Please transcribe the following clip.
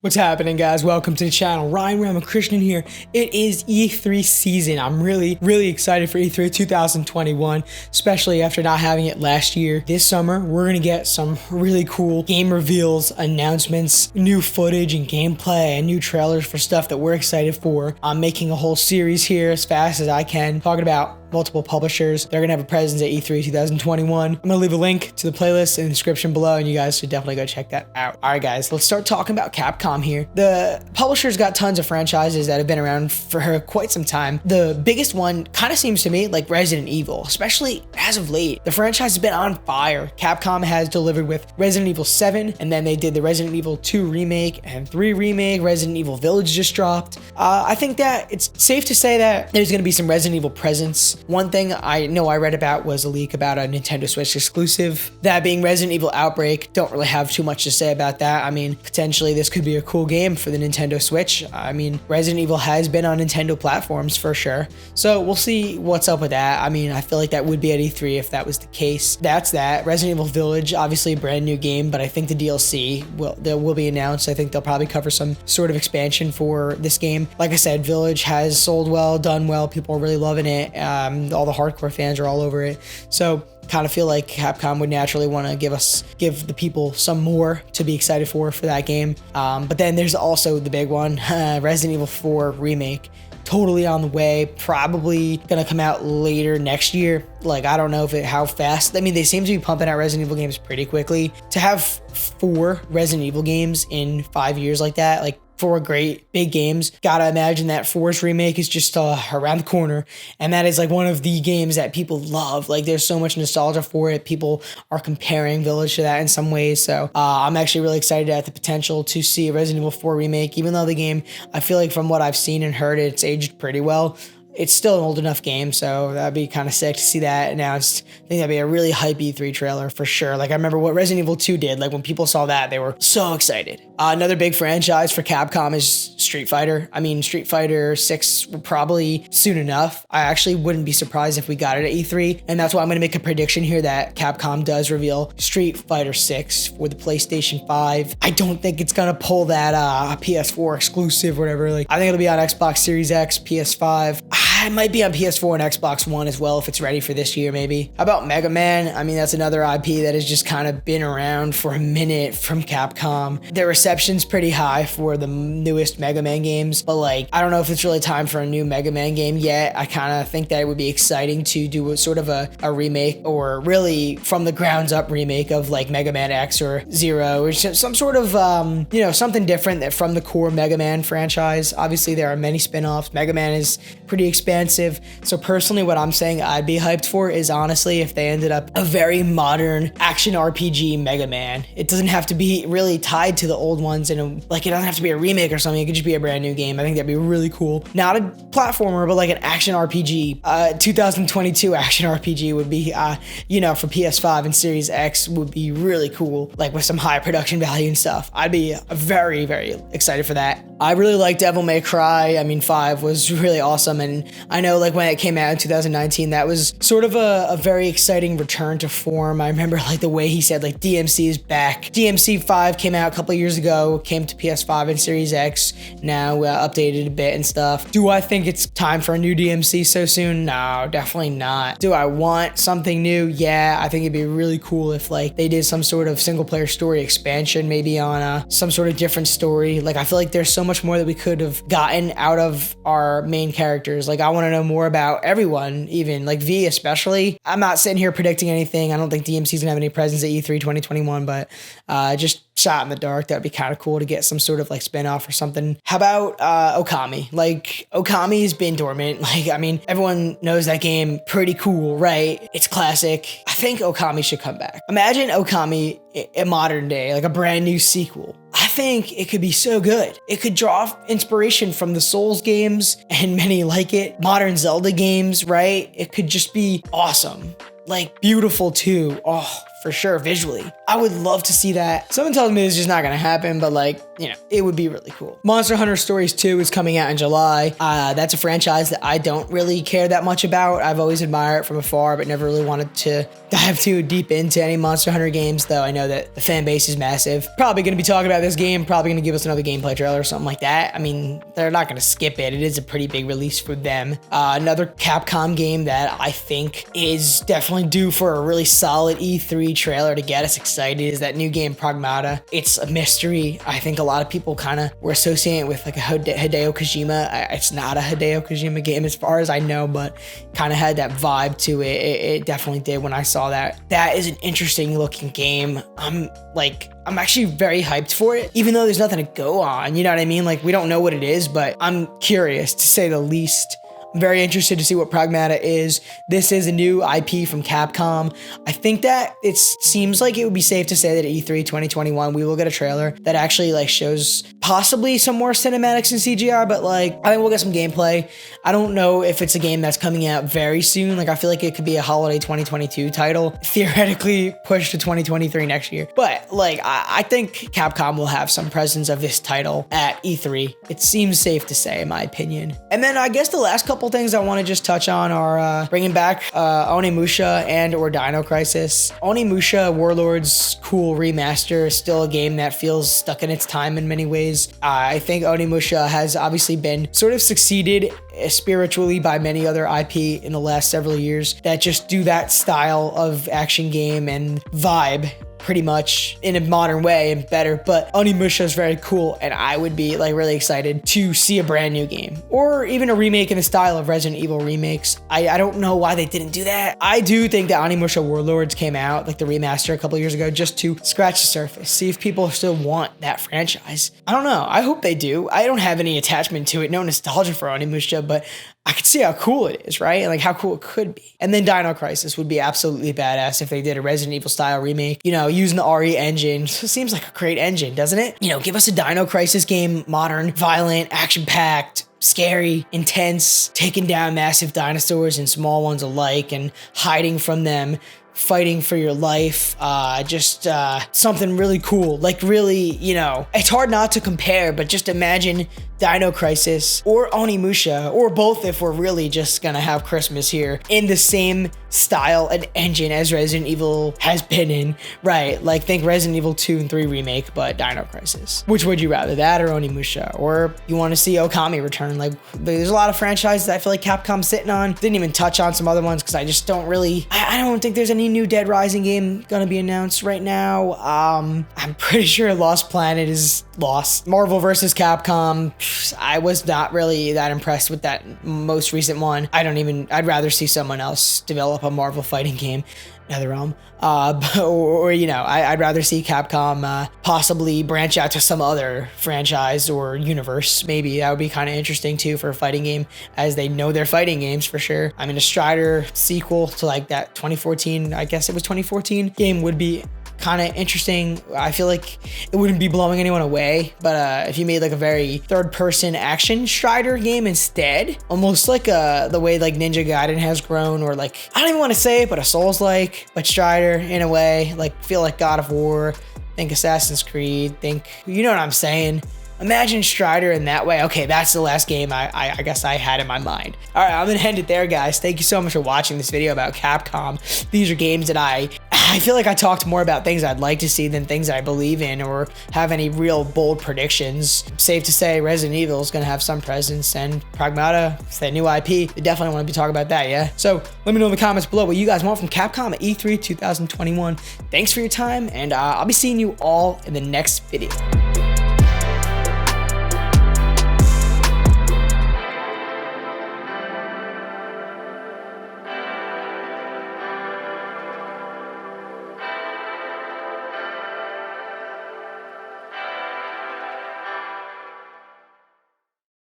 What's happening, guys? Welcome to the channel. Ramakrishnan here. It is E3 season. I'm really excited for E3 2021, especially after not having it last year. This summer, we're gonna get some really cool game reveals, announcements, new footage and gameplay, and new trailers for stuff that we're excited for. I'm making a whole series here as fast as I can, talking about multiple publishers. They're gonna have a presence at E3 2021. I'm gonna leave a link to the playlist in the description below, and you guys should definitely go check that out. All right, guys, let's start talking about Capcom here. The publisher's got tons of franchises that have been around for quite some time. The biggest one kind of seems to me like Resident Evil, especially as of late. The franchise has been on fire. Capcom has delivered with Resident Evil 7, and then they did the Resident Evil 2 remake and 3 remake. Resident Evil Village just dropped. I think that it's safe to say that there's gonna be some Resident Evil presence. One thing I know I read about was a leak about a Nintendo Switch exclusive, that being Resident Evil Outbreak. Don't really have too much to say about that. I mean, potentially this could be a cool game for the Nintendo Switch. I mean, Resident Evil has been on Nintendo platforms for sure, so we'll see what's up with that. I mean, I feel like that would be at E3 if that was the case. That's that. Resident Evil Village, obviously a brand new game, but I think the DLC will be announced. I think they'll probably cover some sort of expansion for this game. Like I said, Village has sold well, done well. People are really loving it. All the hardcore fans are all over it. So kind of feel like Capcom would naturally want to give the people some more to be excited for that game. But then there's also the big one, Resident Evil 4 remake. Totally on the way, probably gonna come out later next year. Like, I don't know how fast. I mean, they seem to be pumping out Resident Evil games pretty quickly. To have 4 Resident Evil games in 5 years like that, like 4 great big games, gotta imagine that 4's remake is just around the corner, and that is like one of the games that people love. Like, there's so much nostalgia for it. People are comparing Village to that in some ways, so I'm actually really excited at the potential to see a Resident Evil 4 remake. Even though the game, I feel like from what I've seen and heard, it's aged pretty well. It's still an old enough game, so that'd be kind of sick to see that announced. I think that'd be a really hype E3 trailer for sure. Like, I remember what Resident Evil 2 did. Like, when people saw that, they were so excited. Another big franchise for Capcom is Street Fighter. I mean, Street Fighter 6 will probably soon enough. I actually wouldn't be surprised if we got it at E3, and that's why I'm gonna make a prediction here that Capcom does reveal Street Fighter 6 for the PlayStation 5. I don't think it's gonna pull that PS4 exclusive or whatever. Like, I think it'll be on Xbox Series X, PS5. It might be on PS4 and Xbox One as well if it's ready for this year, maybe. How about Mega Man? I mean, that's another IP that has just kind of been around for a minute from Capcom. Their reception's pretty high for the newest Mega Man games, but like, I don't know if it's really time for a new Mega Man game yet. I kind of think that it would be exciting to do a sort of a remake, or really from the grounds up remake of like Mega Man X or Zero, or some sort of, something different that from the core Mega Man franchise. Obviously, there are many spin-offs. Mega Man is pretty expansive. So personally, what I'm saying I'd be hyped for is honestly if they ended up a very modern action RPG Mega Man. It doesn't have to be really tied to the old ones, and like, it doesn't have to be a remake or something. It could just be a brand new game. I think that'd be really cool. Not a platformer, but like an action RPG. 2022 action RPG would be, for PS5 and Series X would be really cool, like with some high production value and stuff. I'd be very excited for that. I really like Devil May Cry. I mean, 5 was really awesome, and I know like when it came out in 2019, that was sort of a very exciting return to form. I remember like the way he said like DMC is back. DMC 5 came out a couple of years ago, came to PS5 and Series X, now updated a bit and stuff. Do I think it's time for a new DMC so soon? No, definitely not. Do I want something new? Yeah, I think it'd be really cool if like they did some sort of single player story expansion, maybe on some sort of different story. Like, I feel like there's so much more that we could have gotten out of our main characters. Like, I want to know more about everyone, even like V especially. I'm not sitting here predicting anything. I don't think DMC's gonna have any presence at E3 2021, but just shot in the dark, that'd be kind of cool to get some sort of like spin-off or something. How about Okami? Like, Okami's been dormant. Like, I mean, everyone knows that game, pretty cool, right? It's classic. I think Okami should come back. Imagine Okami in modern day, like a brand new sequel. I think it could be so good. It could draw inspiration from the Souls games and many like it, modern Zelda games, right? It could just be awesome. like beautiful too. Oh, for sure, visually. I would love to see that. Someone tells me it's just not gonna happen, but like, you know, it would be really cool. Monster Hunter Stories 2 is coming out in July. That's a franchise that I don't really care that much about. I've always admired it from afar, but never really wanted to dive too deep into any Monster Hunter games, though I know that the fan base is massive. Probably gonna be talking about this game, probably gonna give us another gameplay trailer or something like that. I mean, they're not gonna skip it. It is a pretty big release for them. Another Capcom game that I think is definitely due for a really solid E3 trailer to get us excited is that new game Pragmata. It's a mystery. I think a lot of people kind of were associating it with like a Hideo Kojima. It's not a Hideo Kojima game as far as I know, but kind of had that vibe to it. It definitely did when I saw that. That is an interesting looking game. I'm actually very hyped for it, even though there's nothing to go on. You know what I mean? Like, we don't know what it is, but I'm curious to say the least. I'm very interested to see what Pragmata is. This is a new IP from Capcom. I think that it seems like it would be safe to say that at E3 2021, we will get a trailer that actually like shows possibly some more cinematics and CGI, but like, I think we'll get some gameplay. I don't know if it's a game that's coming out very soon. Like, I feel like it could be a holiday 2022 title, theoretically pushed to 2023 next year. But like, I think Capcom will have some presence of this title at E3. It seems safe to say, in my opinion. And then I guess the last couple things I want to just touch on are bringing back Onimusha and or Dino Crisis. Onimusha Warlords cool remaster is still a game that feels stuck in its time in many ways. I think Onimusha has obviously been sort of succeeded spiritually by many other IP in the last several years that just do that style of action game and vibe pretty much in a modern way and better, but Onimusha is very cool, and I would be like really excited to see a brand new game or even a remake in the style of Resident Evil remakes. I don't know why they didn't do that. I do think that Onimusha Warlords came out, like the remaster a couple years ago, just to scratch the surface, see if people still want that franchise. I don't know. I hope they do. I don't have any attachment to it, no nostalgia for Onimusha, but I could see how cool it is, right? And like how cool it could be. And then Dino Crisis would be absolutely badass if they did a Resident Evil style remake, you know, using the RE engine. So it seems like a great engine, doesn't it? You know, give us a Dino Crisis game, modern, violent, action-packed, scary, intense, taking down massive dinosaurs and small ones alike and hiding from them, fighting for your life, something really cool. Like really, you know, it's hard not to compare, but just imagine Dino Crisis or Onimusha, or both if we're really just gonna have Christmas here, in the same style and engine as Resident Evil has been in, right? Like think Resident Evil 2 and 3 remake, but Dino Crisis. Which would you rather, that or Onimusha? Or you want to see Okami return? Like there's a lot of franchises that I feel like Capcom's sitting on. Didn't even touch on some other ones because I just don't really, I don't think there's any new Dead Rising game gonna be announced right now. I'm pretty sure Lost Planet is lost. Marvel vs. Capcom, I was not really that impressed with that most recent one. I'd rather see someone else develop a Marvel fighting game. NetherRealm. I'd rather see Capcom possibly branch out to some other franchise or universe. Maybe that would be kind of interesting too for a fighting game, as they know their fighting games for sure. I mean, a Strider sequel to like that 2014, I guess it was 2014 game would be kind of interesting. I feel like it wouldn't be blowing anyone away, but if you made like a very third-person action Strider game instead, almost like the way like Ninja Gaiden has grown, or like, I don't even want to say it, but a Souls-like, but Strider in a way, like feel like God of War, think Assassin's Creed, think, you know what I'm saying? Imagine Strider in that way. Okay, that's the last game I guess I had in my mind. All right, I'm gonna end it there, guys. Thank you so much for watching this video about Capcom. These are games that I feel like I talked more about things I'd like to see than things I believe in or have any real bold predictions. Safe to say Resident Evil is gonna have some presence, and Pragmata, it's that new IP. They definitely want to be talking about that, yeah? So let me know in the comments below what you guys want from Capcom at E3 2021. Thanks for your time, and I'll be seeing you all in the next video.